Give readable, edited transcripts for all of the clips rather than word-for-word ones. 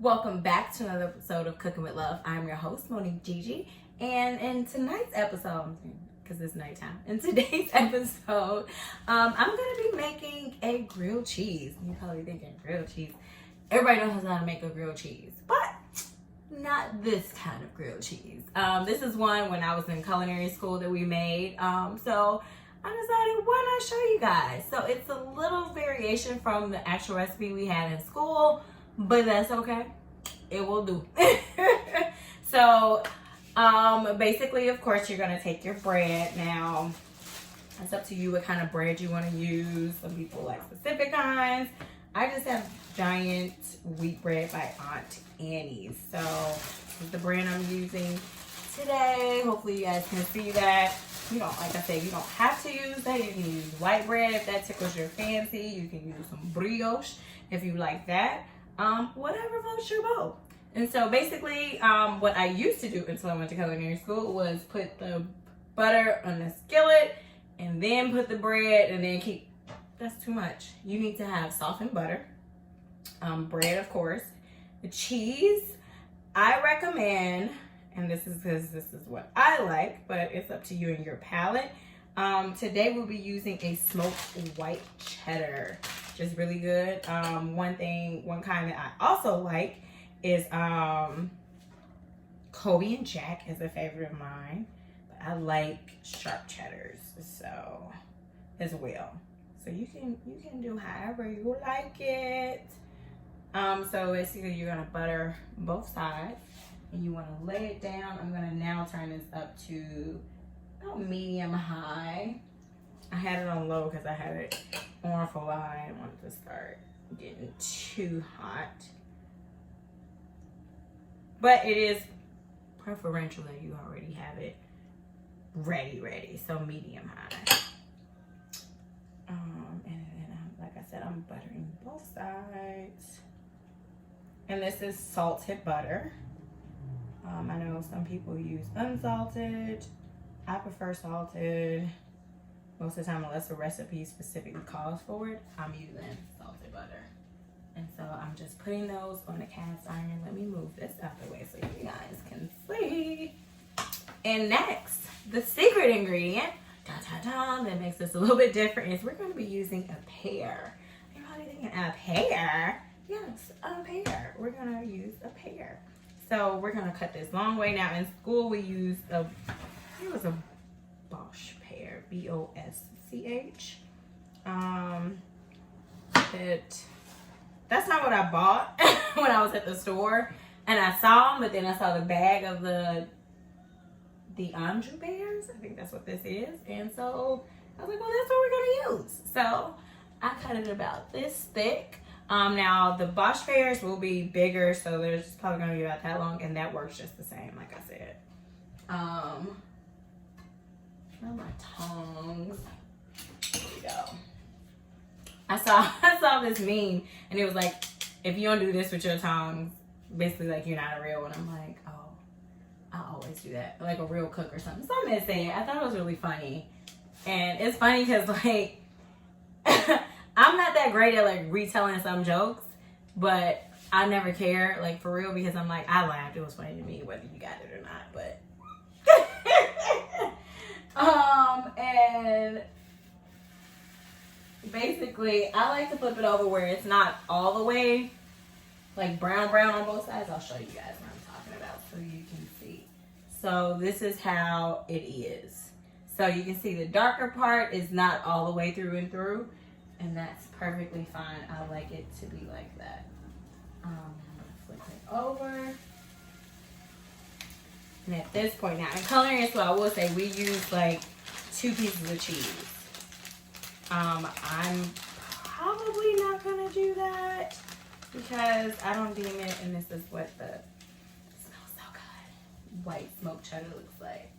Welcome back to another episode of Cooking with Love. I'm your host, Monique Gigi, and in tonight's episode, because it's nighttime, in today's episode, I'm going to be making a grilled cheese. You're probably thinking, grilled cheese? Everybody knows how to make a grilled cheese, but not this kind of grilled cheese. This is one when I was in culinary school that we made, so I decided, why not show you guys? So it's a little variation from the actual recipe we had in school, but that's okay. It will do. So, basically, of course, you're going to take your bread. Now, it's up to you what kind of bread you want to use. Some people like specific kinds. I just have giant wheat bread by Aunt Annie's. So, this is the brand I'm using today. Hopefully, you guys can see that. You don't, like I said, you don't have to use that. You can use white bread if that tickles your fancy. You can use some brioche if you like that. Whatever floats your boat. And so basically, what I used to do until I went to culinary school was put the butter on the skillet and then put the bread and then keep, that's too much. You need to have softened butter, bread, of course, the cheese. I recommend, and this is because this is what I like, but it's up to you and your palate. Today we'll be using a smoked white cheddar. Just really good. One kind that I also like is Kobe and Jack is a favorite of mine. But I like sharp cheddars so as well. So you can do however you like it. So basically you're gonna butter both sides and you wanna lay it down. I'm gonna now turn this up to about medium high. I had it on low because I had it on for a while. I didn't want it to start getting too hot. But it is preferential that you already have it ready. So medium high. And then, like I said, I'm buttering both sides. And this is salted butter. I know some people use unsalted. I prefer salted. Most of the time, unless a recipe specifically calls for it, I'm using salted butter. And so I'm just putting those on the cast iron. Let me move this out the way so you guys can see. And next, the secret ingredient, that makes this a little bit different is we're going to be using a pear. You're probably thinking, a pear? Yes, a pear. We're going to use a pear. So we're going to cut this long way. Now in school we used it was a Bosch pear, B-O-S-C-H. That's not what I bought when I was at the store. And I saw them, but then I saw the bag of the Anjou pears. I think that's what this is. And so I was like, well, that's what we're going to use. So I cut it about this thick. Now the Bosch pears will be bigger, so there's probably going to be about that long, and that works just the same, like I said. Where are my tongs? Here we go. I saw this meme, and it was like, if you don't do this with your tongs, basically like you're not a real one. I'm like, oh, I always do that, like a real cook or something. Something to say. I thought it was really funny, and it's funny because like I'm not that great at like retelling some jokes, but I never care, like for real, because I'm like, I laughed. It was funny to me, whether you got it or not, but. And basically I like to flip it over where it's not all the way like brown on both sides. I'll show you guys what I'm talking about so you can see. So this is how it is. So you can see the darker part is not all the way through and through, and that's perfectly fine. I like it to be like that. I'm gonna flip it over. And at this point now, in culinary school, I will say we use like 2 pieces of cheese. I'm probably not gonna do that because I don't deem it, and this is what it smells so good. White smoked cheddar looks like.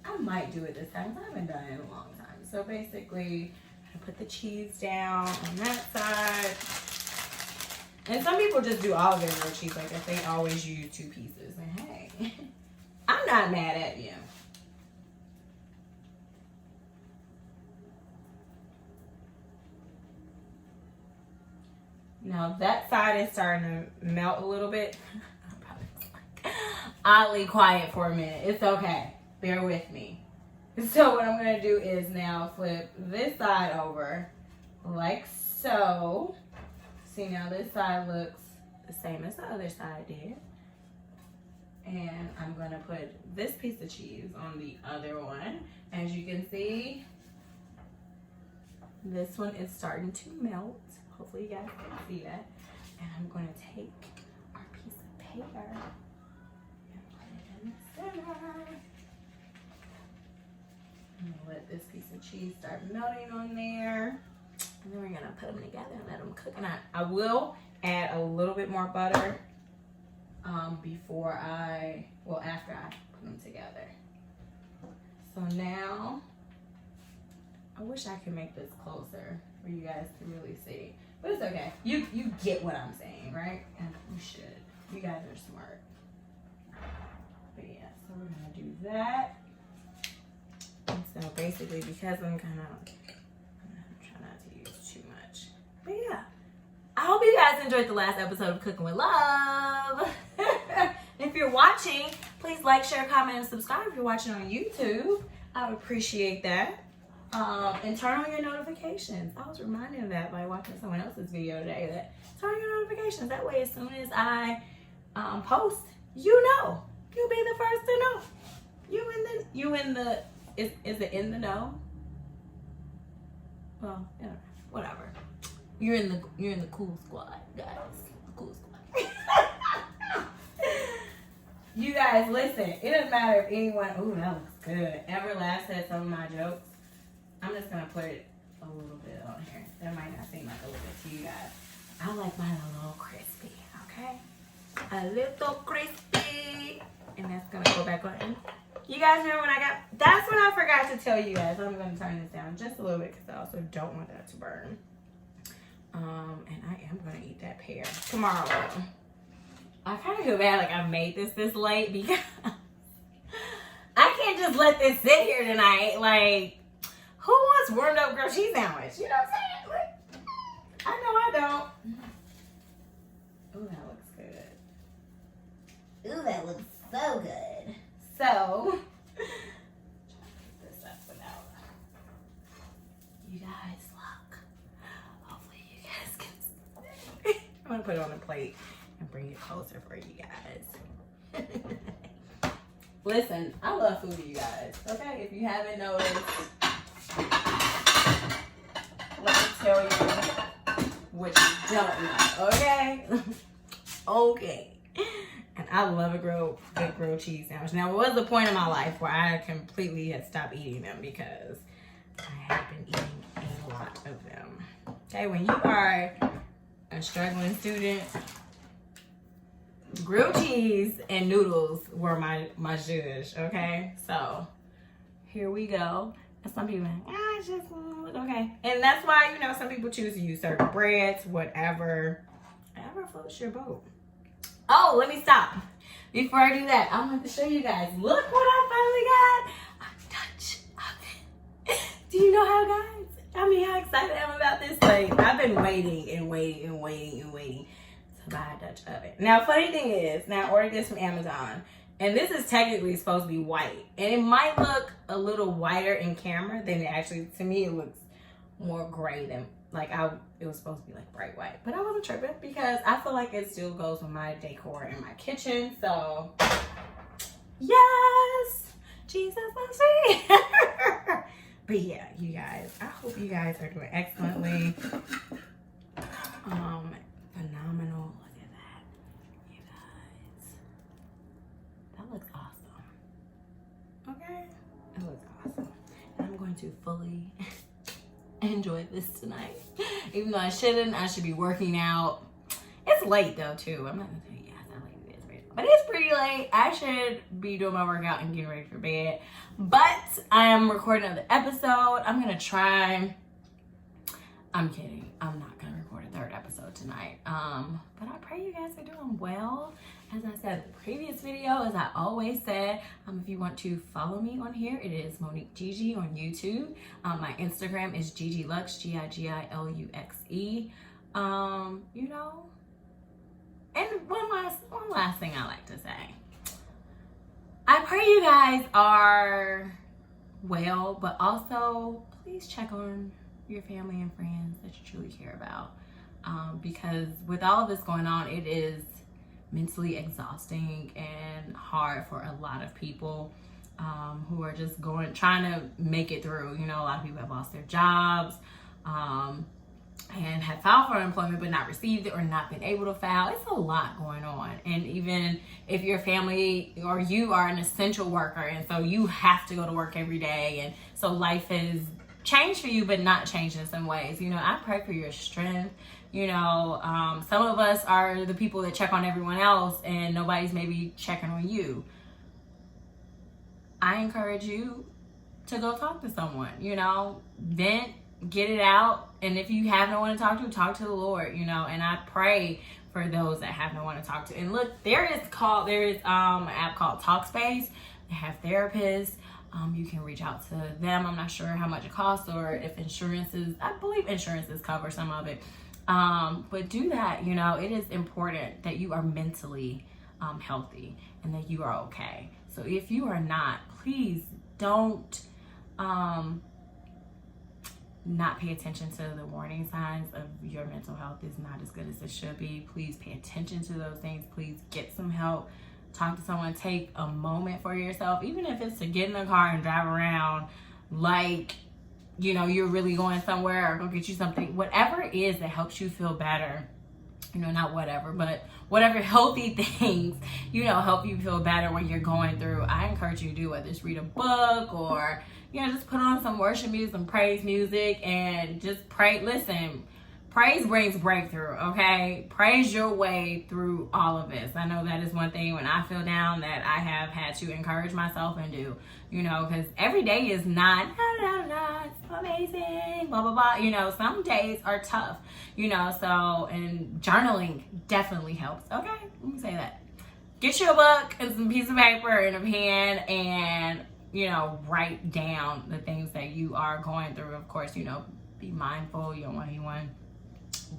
I might do it this time because I haven't done it in a long time. So basically, I put the cheese down on that side. And some people just do all of their grilled cheese like that. They always use 2 pieces. And hey, I'm not mad at you. Now that side is starting to melt a little bit. I'm probably like oddly quiet for a minute. It's okay. Bear with me. So what I'm going to do is now flip this side over like so. See, now this side looks the same as the other side did. And I'm going to put this piece of cheese on the other one. As you can see, this one is starting to melt. Hopefully you guys can see that. And I'm going to take our piece of pear and put it in the center. I'm gonna let this piece of cheese start melting on there. And then we're gonna put them together and let them cook. And I will add a little bit more butter after I put them together. So now, I wish I could make this closer for you guys to really see. But it's okay. You get what I'm saying, right? And you should. You guys are smart. But yeah, so we're gonna do that. And so basically, because I'm trying not to use too much. But yeah, I hope you guys enjoyed the last episode of Cooking with Love. If you're watching, please like, share, comment, and subscribe. If you're watching on YouTube, I would appreciate that. And turn on your notifications. I was reminded of that by watching someone else's video today. That turn on your notifications. That way, as soon as I post, you know. You'll be the first to know. Is it in the know? Well, yeah, whatever. You're in the cool squad, guys. The cool squad. You guys, listen. It doesn't matter if anyone. Ooh, that looks good. Ever laughed at some of my jokes? I'm just gonna put it a little bit on here. That might not seem like a little bit to you guys. I like mine a little crispy. Okay, a little crispy, and that's gonna go back on. And you guys remember when that's when I forgot to tell you guys. I'm gonna turn this down just a little bit because I also don't want that to burn. And I am gonna eat that pear tomorrow. I kind of feel bad like I made this late because I can't just let this sit here tonight. Like, who wants warmed up grilled cheese sandwich? You know what I'm saying? Like, I know I don't. Ooh, that looks good. Ooh, that looks so good. So, try to pick this up without you guys look. Hopefully you guys can see. I'm gonna put it on a plate and bring it closer for you guys. Listen, I love food, you guys. Okay, if you haven't noticed, let me tell you what you don't know. Okay, okay. And I love a good grilled cheese sandwich. Now, it was a point in my life where I completely had stopped eating them because I had been eating a lot of them. Okay, when you are a struggling student, grilled cheese and noodles were my zhuzh, okay? So, here we go. And some people are like, it's just, okay. And that's why, some people choose to use certain breads, whatever floats your boat. Oh, let me stop. Before I do that, I want to show you guys. Look what I finally got. A Dutch oven. Do you know how, guys? How excited I am about this? Like, I've been waiting to buy a Dutch oven. Now, funny thing is, I ordered this from Amazon. And this is technically supposed to be white. And it might look a little whiter in camera than it actually, to me, it looks more gray than, it was supposed to be like bright white. But I wasn't tripping because I feel like it still goes with my decor in my kitchen. So, yes! Jesus loves me! But yeah, you guys, I hope you guys are doing excellently. Phenomenal. Look at that. You guys. That looks awesome. Okay? It looks awesome. And I'm going to fully enjoy this tonight. Even though I shouldn't, I should be working out. It's late though too. I'm not gonna tell you guys how late it is, but it's pretty late. I should be doing my workout and getting ready for bed. But I am recording another episode. I'm gonna try. I'm kidding. I'm not gonna record a third episode tonight. But I pray you guys are doing well. As I said in the previous video, as I always said, if you want to follow me on here, it is Monique Gigi on YouTube. My Instagram is Gigi Lux, Gigiluxe. You know. And one last thing I like to say. I pray you guys are well, but also please check on your family and friends that you truly care about. Because with all of this going on, it is mentally exhausting and hard for a lot of people who are just trying to make it through. You know, a lot of people have lost their jobs and have filed for unemployment but not received it or not been able to file. It's a lot going on. And even if your family or you are an essential worker and so you have to go to work every day, and so life has changed for you but not changed in some ways, you know, I pray for your strength. You know, some of us are the people that check on everyone else and nobody's maybe checking on you. I encourage you to go talk to someone, you know, vent, get it out. And if you have no one to talk to the Lord, you know. And I pray for those that have no one to talk to. And look, there is an app called Talkspace. They have therapists. You can reach out to them. I'm not sure how much it costs or if I believe insurances cover some of it. But do that. You know, it is important that you are mentally healthy and that you are okay. So if you are not, please don't not pay attention to the warning signs of your mental health is not as good as it should be. Please pay attention to those things. Please get some help. Talk to someone. Take a moment for yourself, even if it's to get in the car and drive around like, you know, you're really going somewhere, or go get you something, whatever it is that helps you feel better. You know, not whatever, but whatever healthy things, you know, help you feel better when you're going through. I encourage you to do, whether it's read a book or, you know, just put on some worship music, some praise music, and just pray. Listen, praise brings breakthrough, okay? Praise your way through all of this. I know that is one thing when I feel down that I have had to encourage myself and do, you know, because every day is not, it's amazing, blah, blah, blah. You know, some days are tough, you know, so, and journaling definitely helps, okay? Let me say that. Get you a book and some piece of paper and a pen and, you know, write down the things that you are going through. Of course, you know, be mindful. You don't want anyone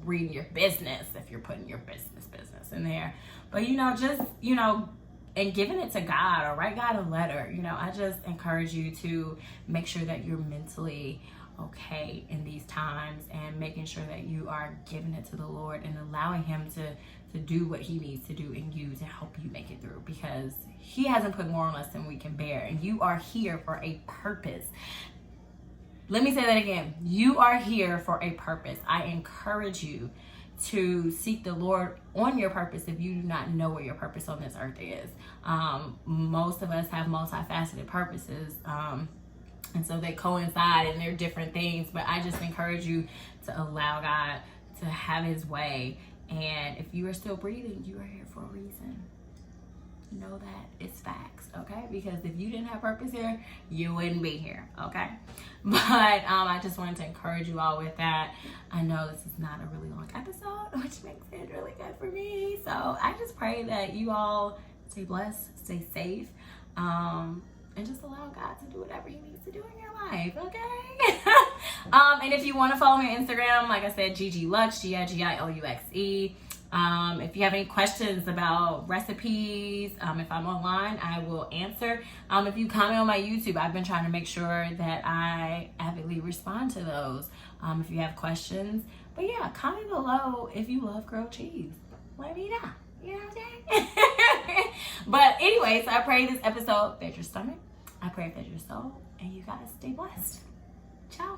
reading your business if you're putting your business in there. But, you know, just, you know, and giving it to God, or write God a letter. You know, I just encourage you to make sure that you're mentally okay in these times, and making sure that you are giving it to the Lord and allowing him to do what he needs to do in you to help you make it through, because he hasn't put more on us than we can bear, and you are here for a purpose. Let me say that again. You are here for a purpose. I encourage you to seek the Lord on your purpose if you do not know what your purpose on this earth is. Most of us have multifaceted purposes, and so they coincide and they're different things, but I just encourage you to allow God to have his way. And if you are still breathing, you are here for a reason. Know that it's facts, okay? Because if you didn't have purpose here, you wouldn't be here, okay? But I just wanted to encourage you all with that. I know this is not a really long episode, which makes it really good for me. So I just pray that you all stay blessed, stay safe, and just allow God to do whatever he needs to do in your life, okay? And if you want to follow me on Instagram, like I said, Gigi Lux, Gigiluxe. If you have any questions about recipes, if I'm online, I will answer. If you comment on my YouTube, I've been trying to make sure that I avidly respond to those. If you have questions. But yeah, comment below if you love grilled cheese. Let me know. You know what I'm saying? But anyways, I pray this episode fed your stomach. I pray it fed your soul. And you guys stay blessed. Ciao.